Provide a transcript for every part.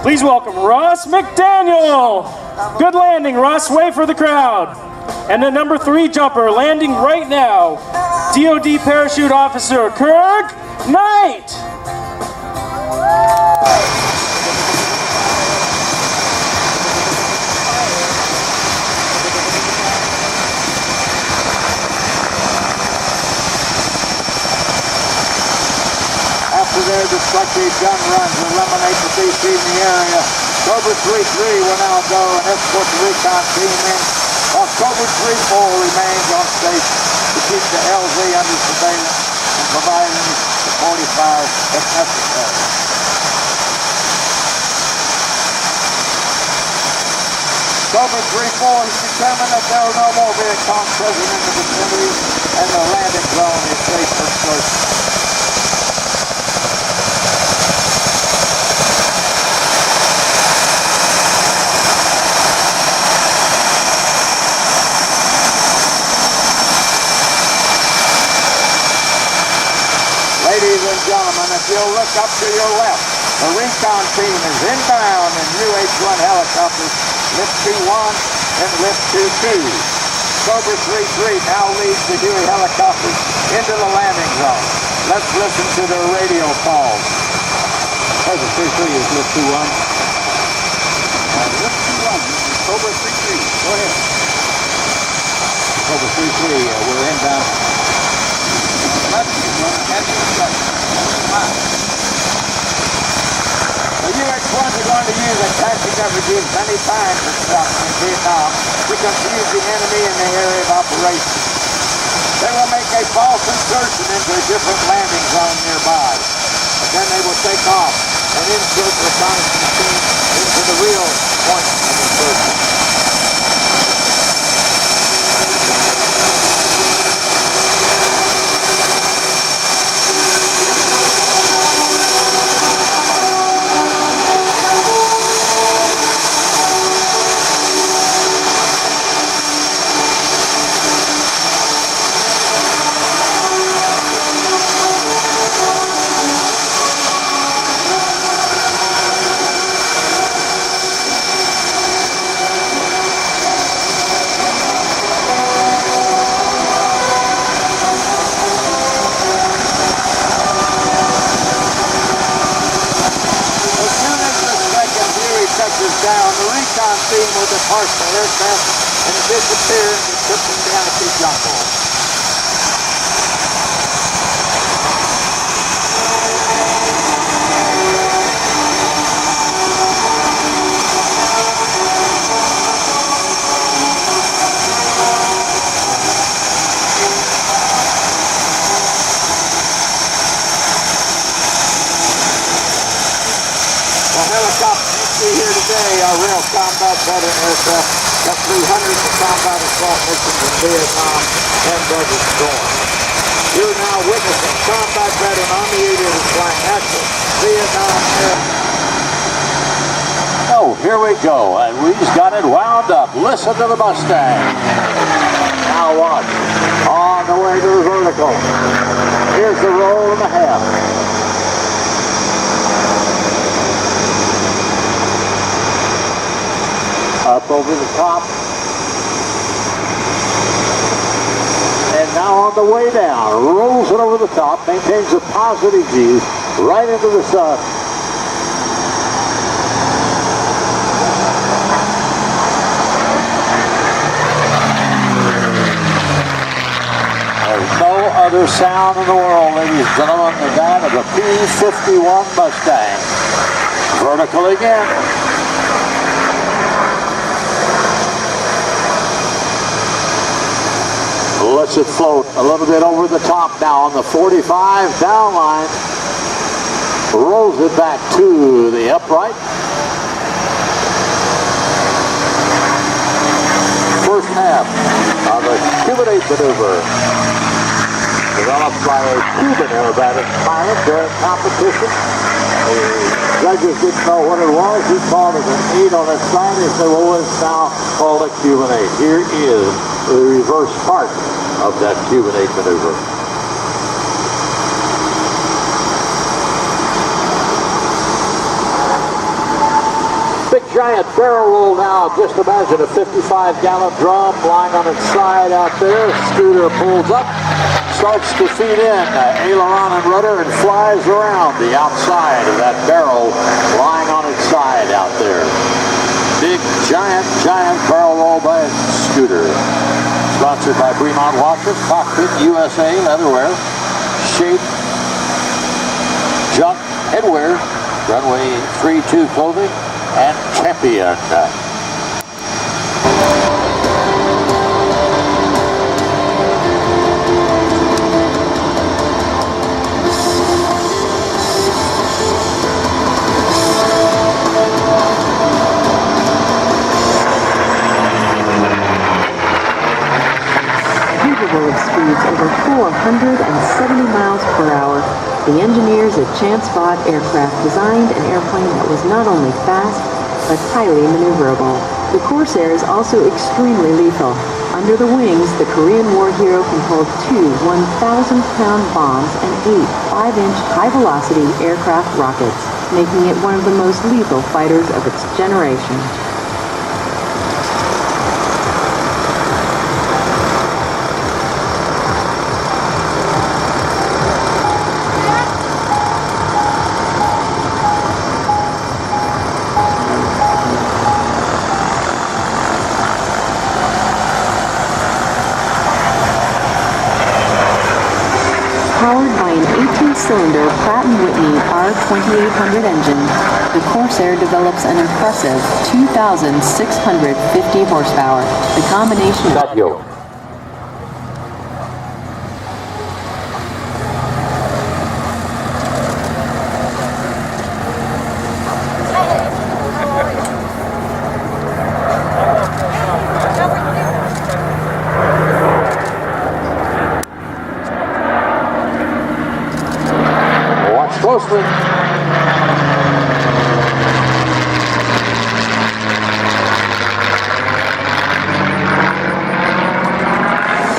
Please welcome Ross McDaniel. Good landing, Ross. Wave for the crowd. And the number 3 jumper landing right now, DoD Parachute Officer Kirk Knight. After their destructive gun runs eliminate the DC in the area, Cobra 3-3 will now go and escort the recon team in, while Cobra 3-4 remains on station to keep the LZ under surveillance and providing the 45 if necessary. Cobra 3-4 has determined that there will no more be a con present in the vicinity and the landing zone is safe for search. Ladies and gentlemen, if you'll look up to your left, the recon team is inbound in UH-1 helicopters, lift 2-1 and lift 2-2. Cobra 3-3 now leads the Huey helicopters into the landing zone. Let's listen to their radio calls. Cobra 3-3 is lift 2-1. Lift 2-1, Cobra 3-3, go ahead. Cobra 3-3, we're inbound. The UH-1s are going to use a tactic that was used many times in Vietnam to confuse the enemy in the area of operation. They will make a false insertion into a different landing zone nearby, but then they will take off and insert the reconnaissance team into the real point of insertion. Down, the recon team will depart the aircraft and disappear in the Tipton Canopy jungle. The helicopter here today are real combat veteran aircraft that flew hundreds of combat assault missions in Vietnam and Desert Storm. You're now witnessing combat veteran Army aviators flying actual Vietnam air. Oh, here we go, and we've got it wound up. Listen to the Mustang. Now watch. On the way to the vertical. Here's the roll and a half. Up over the top. And now on the way down, rolls it over the top, maintains a positive G right into the sun. There's no other sound in the world, ladies and gentlemen, than that of a P-51 Mustang. Vertical again. Lets it float a little bit over the top now on the 45 down line. Rolls it back to the upright. First half of the Cuban 8 maneuver, developed by a Cuban aerobatic pilot during competition. The judges didn't know what it was. He called it an 8 on its side. They said, well, it's now called a Cuban 8. Here is the reverse part of that Cuban 8 maneuver. giant barrel roll now. Just imagine a 55-gallon drum lying on its side out there. Scooter pulls up, starts to feed in aileron and rudder, and flies around the outside of that barrel lying on its side out there. Big, giant barrel roll by Scooter. Sponsored by Bremont Watches, Cockpit USA, Leatherware, Shape, Junk, Headwear, Runway 32 Clothing, and Champion. Capable of speeds over 470 miles per hour, the engineers at Chance Vought Aircraft designed an airplane that was not only fast, but highly maneuverable. The Corsair is also extremely lethal. Under the wings, the Korean war hero can hold 2 1,000-pound bombs and 8 5-inch high-velocity aircraft rockets, making it one of the most lethal fighters of its generation. Powered by an 18-cylinder Pratt & Whitney R2800 engine, the Corsair develops an impressive 2,650 horsepower. The combination of closely.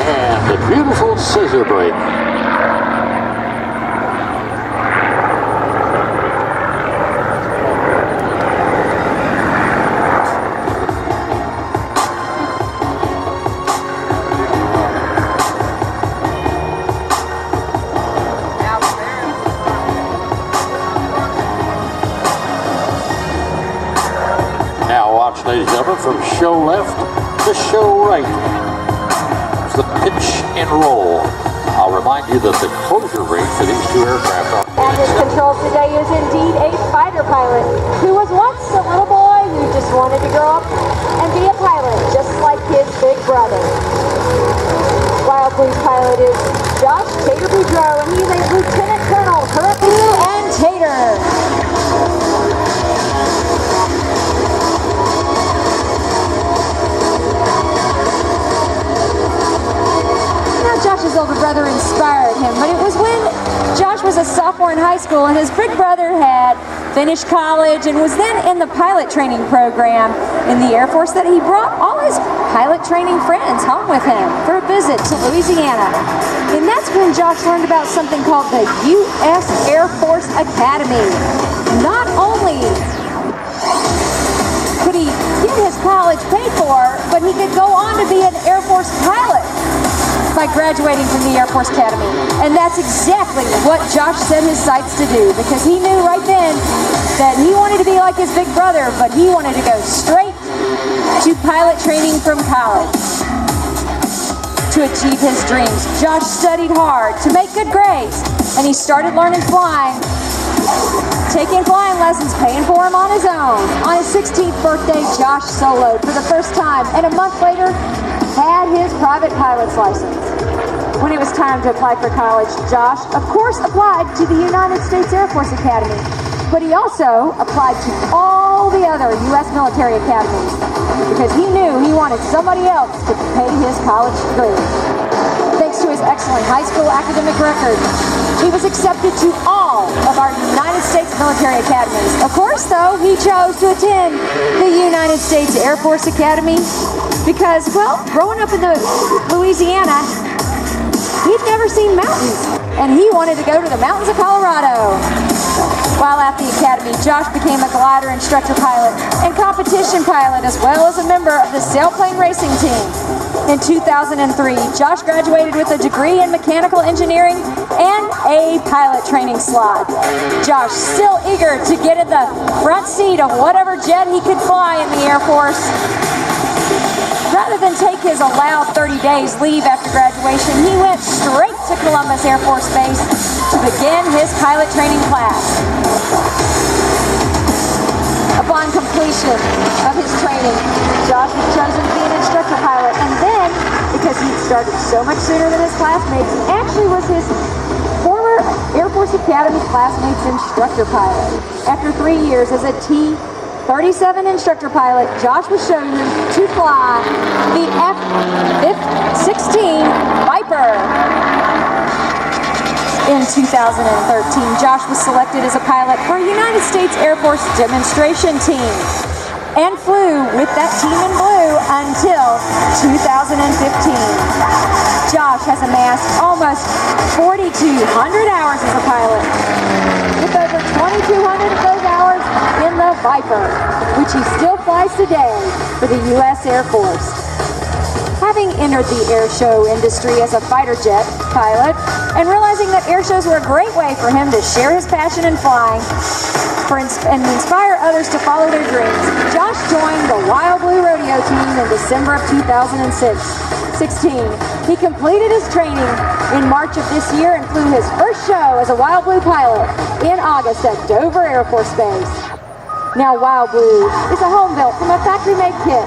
And the beautiful scissor break. Ladies and gentlemen, from show left to show right. It's the pitch and roll. I'll remind you that the closure rate for these two aircraft are... And his control today is indeed a fighter pilot who was once a little boy who just wanted to grow up and be a pilot, just like his big brother. Wild Blues pilot is Josh Tater Boudreau, and he's a lieutenant colonel. Correct you and Tater. Josh's older brother inspired him, but it was when Josh was a sophomore in high school and his big brother had finished college and was then in the pilot training program in the Air Force that he brought all his pilot training friends home with him for a visit to Louisiana. And that's when Josh learned about something called the U.S. Air Force Academy. Not only could he get his college paid for, but he could go on to be an Air Force pilot by graduating from the Air Force Academy. And that's exactly what Josh set his sights to do, because he knew right then that he wanted to be like his big brother, but he wanted to go straight to pilot training from college to achieve his dreams. Josh studied hard to make good grades, and he started learning flying, taking flying lessons, paying for him on his own. On his 16th birthday, Josh soloed for the first time, and a month later, had his private pilot's license. When it was time to apply for college, Josh, of course, applied to the United States Air Force Academy, but he also applied to all the other U.S. military academies because he knew he wanted somebody else to pay his college degree. Thanks to his excellent high school academic record, he was accepted to all of our United States military academies. Of course, though, he chose to attend the United States Air Force Academy because, well, growing up in Louisiana, he'd never seen mountains, and he wanted to go to the mountains of Colorado. While at the academy, Josh became a glider instructor pilot and competition pilot, as well as a member of the sailplane racing team. In 2003, Josh graduated with a degree in mechanical engineering and a pilot training slot. Josh, still eager to get in the front seat of whatever jet he could fly in the Air Force. Rather than take his allowed 30 days leave after graduation, he went straight to Columbus Air Force Base to begin his pilot training class. Upon completion of his training, Josh was chosen to be an instructor pilot, and then, because he started so much sooner than his classmates, he actually was his former Air Force Academy classmates' instructor pilot. After 3 years as a T-37 instructor pilot, Josh was chosen to fly the F-16 Viper. In 2013, Josh was selected as a pilot for a United States Air Force demonstration team and flew with that team in blue until 2015. Josh has amassed almost 4,200 hours as a pilot, with over 2,200 of those hours in the Viper, which he still flies today for the U.S. Air Force. Having entered the air show industry as a fighter jet pilot and realizing that air shows were a great way for him to share his passion in flying and inspire others to follow their dreams, Josh joined the Wild Blue Rodeo team in December of 2016. He completed his training in March of this year and flew his first show as a Wild Blue pilot in August at Dover Air Force Base. Now, Wild Blue is a home built from a factory-made kit.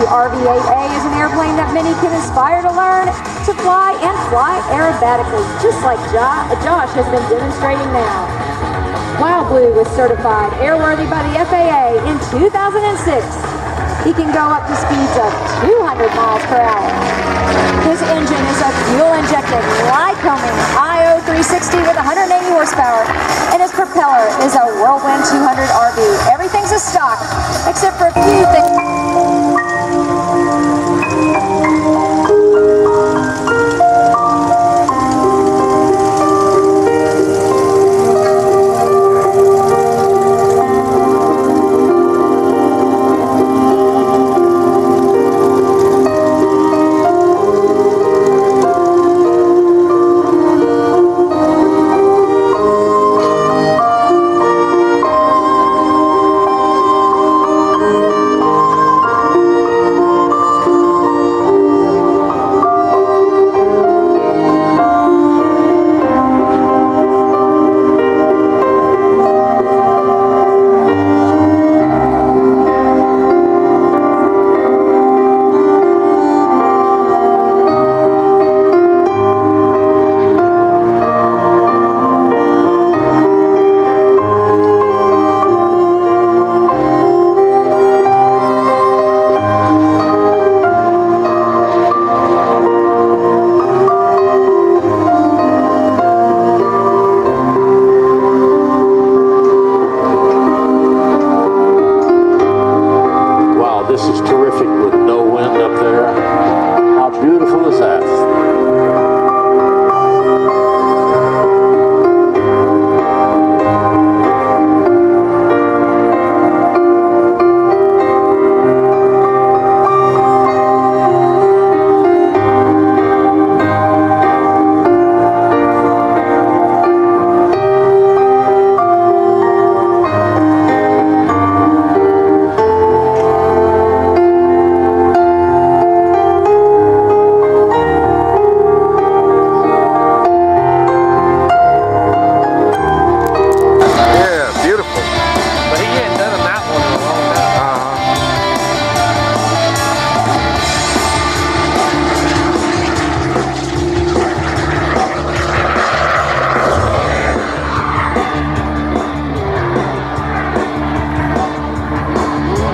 The RV-8A is an airplane that many can aspire to learn to fly and fly aerobatically, just like Josh has been demonstrating now. Wild Blue was certified airworthy by the FAA in 2006. He can go up to speeds of 200 miles per hour. His engine is a fuel-injected Lycoming IO 360 with 180 horsepower, and his propeller is a Whirlwind 200 RV. Everything's a stock, except for a few things.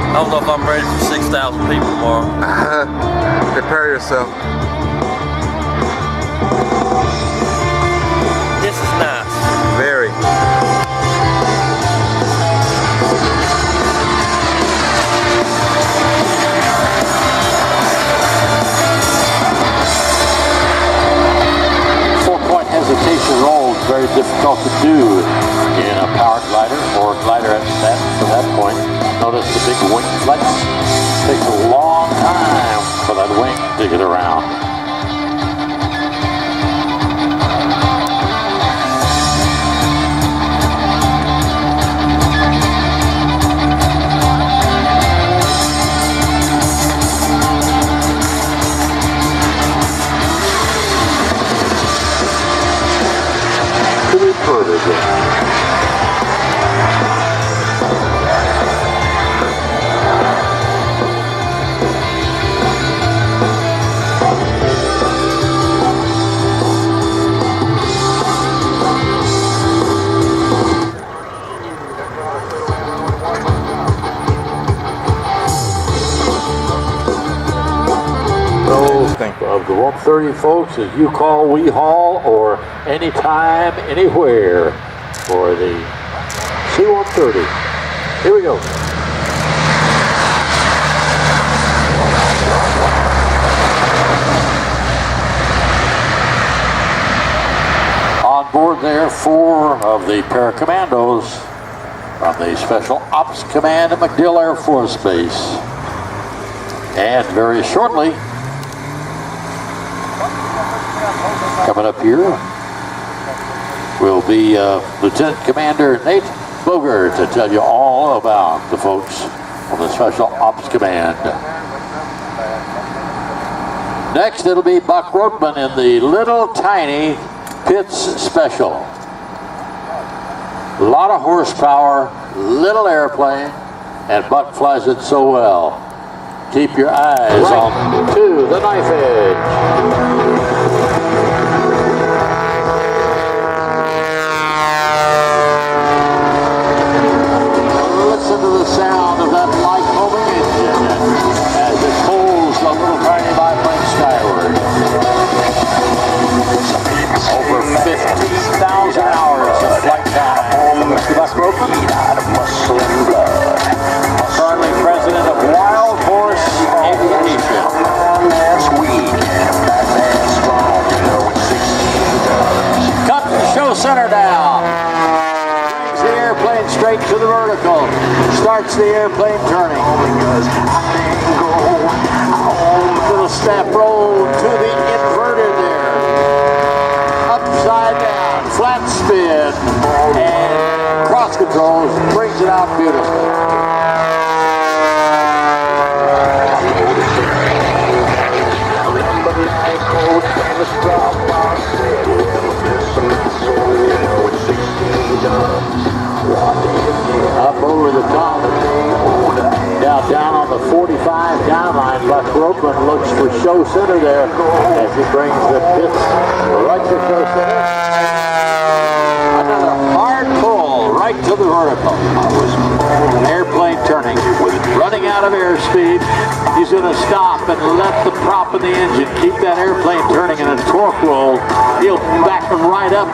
I don't know if I'm ready for 6,000 people tomorrow. Prepare yourself. This is nice. Very. Four-point hesitation roll is very difficult to do in a that point. Notice the big wing flex. Takes a long time for that wing to get around. Further again. Of the 130 folks, as you call, we haul, or anytime, anywhere for the C-130. Here we go. On board there, 4 of the Para-commandos from the Special Ops Command at MacDill Air Force Base. And very shortly, coming up here will be Lieutenant Commander Nate Bogert to tell you all about the folks from the Special Ops Command. Next, it'll be Buck Rothman in the little tiny Pitts Special. A lot of horsepower, little airplane, and Buck flies it so well. Keep your eyes on to the knife edge. Listen to the sound of that light moving engine as it pulls the little tiny biplane skyward. Over 15,000 hours of flight time. Mr. Buck Rothman, currently president of Wild Horse Aviation. Cut the show center down. Brings the airplane straight to the vertical. Starts the airplane turning. Little step roll to the inverter there. Upside down, flat spin, and cross controls brings it out beautifully. Up over the top, down on the 45 down line. Buck Rothman looks for show center there as he brings the Pitts right to show center. Another hard pull right to the vertical. Airplane turning, running out of airspeed. He's going to stop and let the prop in the engine keep that airplane turning in a torque roll. He'll back right up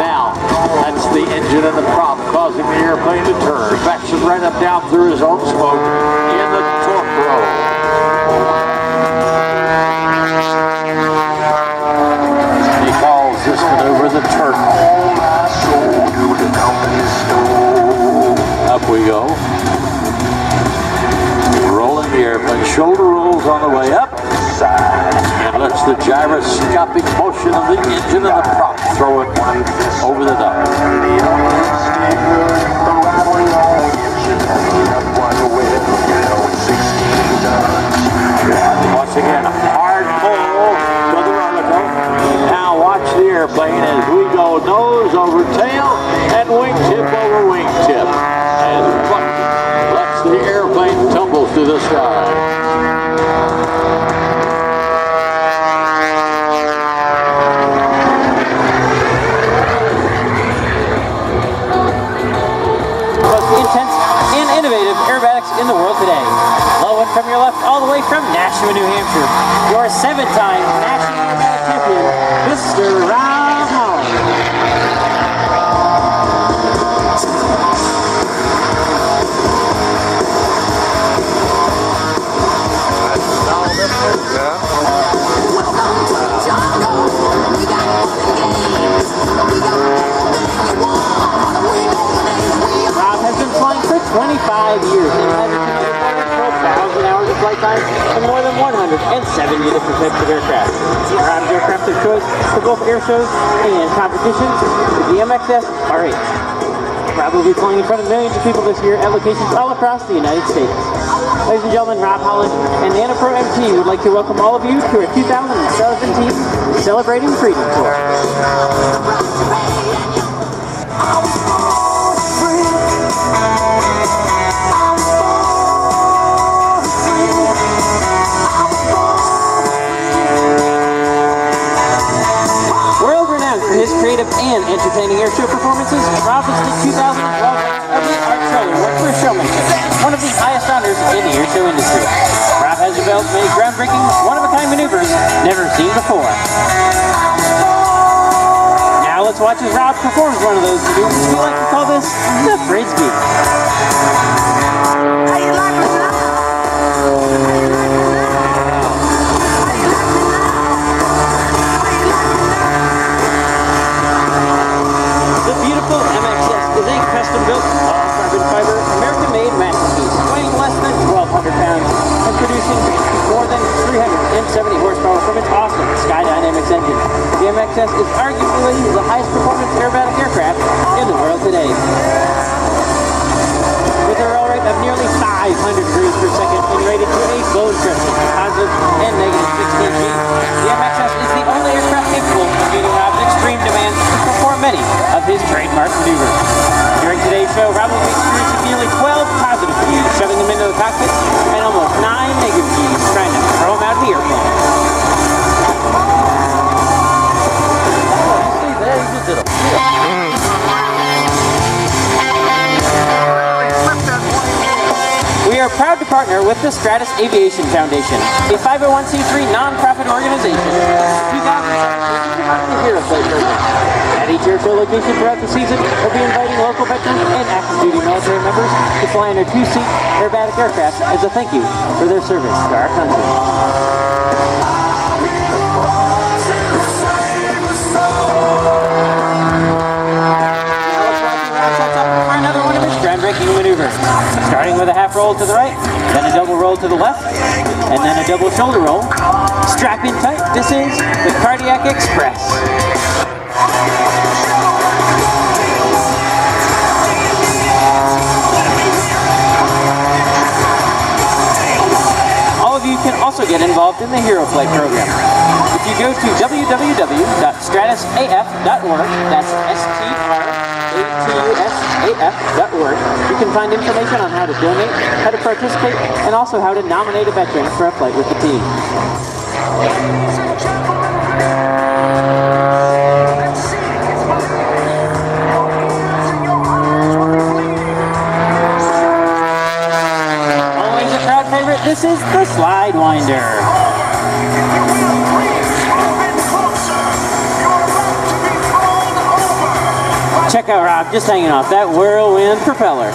now. That's the engine and the prop causing the airplane to turn. Backs it right up down through his own smoke in the torque roll. He calls this maneuver the turn. Up we go. Rolling the airplane. Shoulder rolls on the way up. And lets the gyroscopic motion of the engine and the prop throw it over the dock. Once again, hard pull to the vertical. Now watch the airplane as we go nose over tail and wingtip over wingtip. As Buck lets the airplane tumble through the sky. In the world today. Low one from your left, all the way from Nashua, New Hampshire. Your 7-time national aerobatic champion, Mr. Rob Howard. Rob has been flying for 25 years and has accumulated more than 12,000 hours of flight time and more than 170 different types of aircraft. Rob's aircraft of choice for both air shows and competitions, the MXS R8. Rob will be flying in front of millions of people this year at locations all across the United States. Ladies and gentlemen, Rob Holland and NanoPro MT would like to welcome all of you to our 2017 Celebrating Freedom Tour. For his creative and entertaining airshow performances, Rob was the 2012 of the Art Trailer Award for Showmanship, one of the highest honors in the airshow industry. Rob has developed many groundbreaking, one-of-a-kind maneuvers never seen before. Now let's watch as Rob performs one of those maneuvers. We like to call this the Frisbee. Custom-built, all-carbon fiber, American-made masterpiece, weighing less than 1,200 pounds and producing more than 370 horsepower from its awesome Skydynamics engine. The MXS is arguably the highest performance aerobatic aircraft in the world today. With a roll rate of nearly 500 degrees per second and rated to a bone-crushing positive and negative 16 G, the MXS is the only aircraft capable of meeting Rob's extreme demands to perform many of his trademark maneuvers. During today's show, Rob will be experiencing nearly 12 positive G's, shoving them into the cockpit, and almost 9 negative G's, trying to throw them out of the airplane. We are proud to partner with the Stratus Aviation Foundation, a 501c3 non-profit organization. 2017 the Hero Flight Program. At each airshow location throughout the season, we'll be inviting local veterans and active duty military members to fly in our 2-seat aerobatic aircraft as a thank you for their service to our country. For another one of his groundbreaking maneuvers. Starting with a half roll to the right, then a double roll to the left, and then a double shoulder roll. Strap in tight, this is the Cardiac Express. All of you can also get involved in the Hero Flight program. If you go to www.stratusaf.org, that's STRATUSAF.org, you can find information on how to donate, how to participate, and also how to nominate a veteran for a flight with the team. Always a crowd favorite, this is the Slide Winder. Check out Rob just hanging off that whirlwind propeller.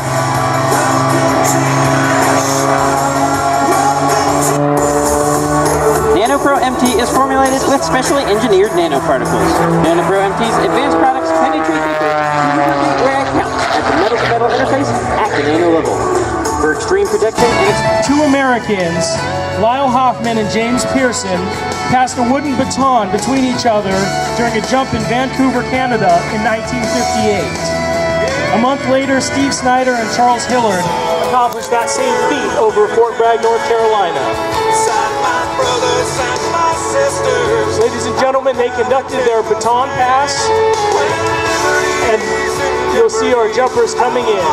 NanoPro MT is formulated with specially engineered nanoparticles. NanoPro MT's advanced products penetrate deeper where it counts at the metal-to-metal interface at the nano level. For extreme protection, it's Two Americans, Lyle Hoffman and James Pearson, passed a wooden baton between each other during a jump in Vancouver, Canada in 1958. A month later, Steve Snyder and Charles Hillard accomplished that same feat over Fort Bragg, North Carolina. Ladies and gentlemen, they conducted their baton pass, and you'll see our jumpers coming in.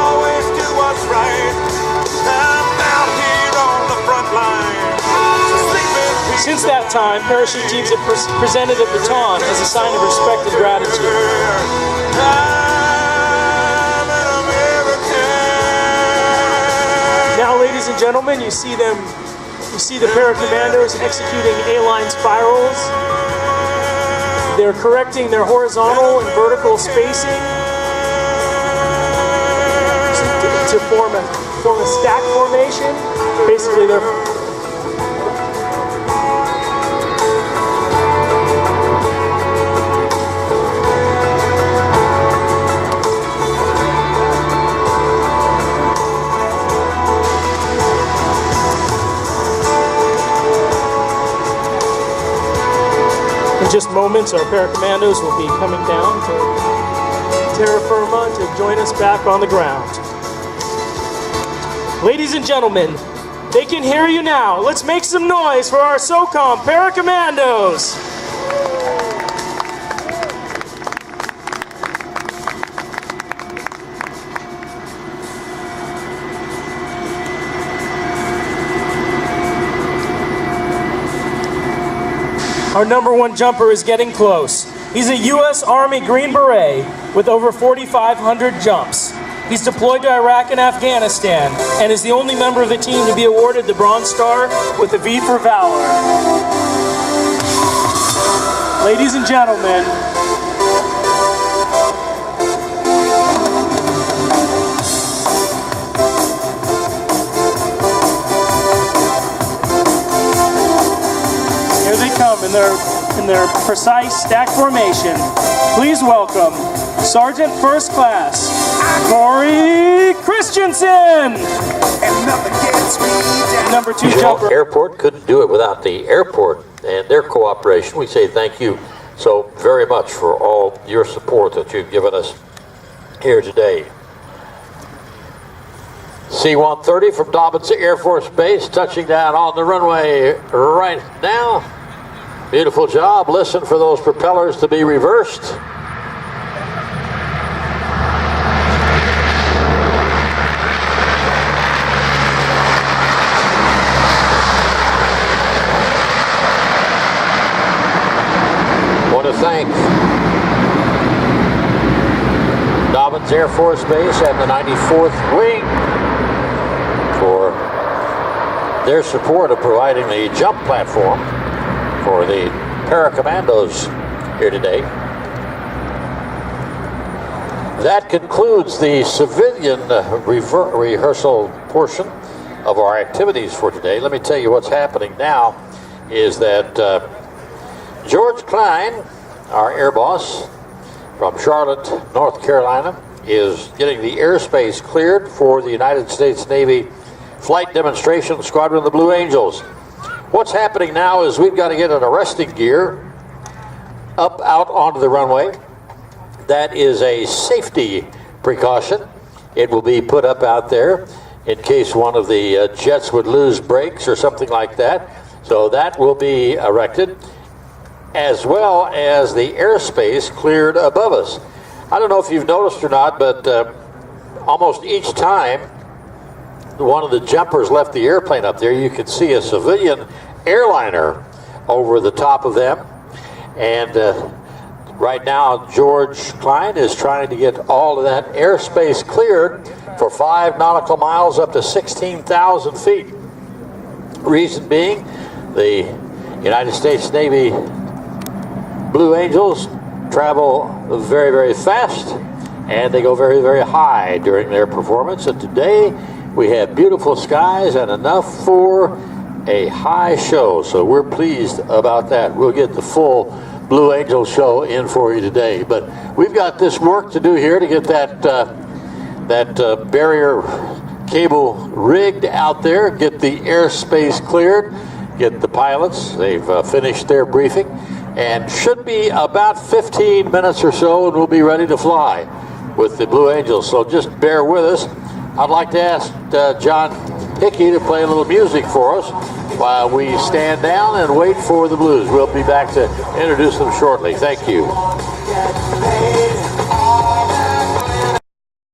Since that time, parachute teams have presented a baton as a sign of respect and gratitude. Now, ladies and gentlemen, you see the para-commandos executing A-line spirals. They're correcting their horizontal and vertical spacing to form a stack formation. Basically, they're just moments, our para-commandos will be coming down to terra firma to join us back on the ground. Ladies and gentlemen, they can hear you now. Let's make some noise for our SOCOM para-commandos. Our number one jumper is getting close. He's a U.S. Army Green Beret with over 4,500 jumps. He's deployed to Iraq and Afghanistan and is the only member of the team to be awarded the Bronze Star with the V for Valor. Ladies and gentlemen, here they come in their precise stack formation. Please welcome Sergeant First Class Corey Christensen. Number 2 jumper. Airport couldn't do it without the airport and their cooperation. We say thank you so very much for all your support that you've given us here today. C-130 from Dobbins Air Force Base, touching down on the runway right now. Beautiful job. Listen for those propellers to be reversed. Want to thank Dobbins Air Force Base and the 94th Wing for their support of providing the jump platform for the para-commandos here today. That concludes the civilian rehearsal portion of our activities for today. Let me tell you what's happening now is that George Klein, our air boss from Charlotte, North Carolina, is getting the airspace cleared for the United States Navy Flight Demonstration Squadron of the Blue Angels. What's happening now is we've got to get an arresting gear up out onto the runway. That is a safety precaution. It will be put up out there in case one of the jets would lose brakes or something like that. So that will be erected, as well as the airspace cleared above us. I don't know if you've noticed or not, but almost each time one of the jumpers left the airplane up there, you could see a civilian airliner over the top of them. And right now, George Klein is trying to get all of that airspace cleared for 5 nautical miles up to 16,000 feet. Reason being, the United States Navy Blue Angels travel very, very fast, and they go very, very high during their performance. And today, we have beautiful skies and enough for a high show, so we're pleased about that. We'll get the full Blue Angel show in for you today, but we've got this work to do here to get that barrier cable rigged out there, get the airspace cleared, get the pilots. They've finished their briefing, and should be about 15 minutes or so, and we'll be ready to fly with the Blue Angels. So just bear with us. I'd like to ask John Hickey to play a little music for us while we stand down and wait for the Blues. We'll be back to introduce them shortly. Thank you.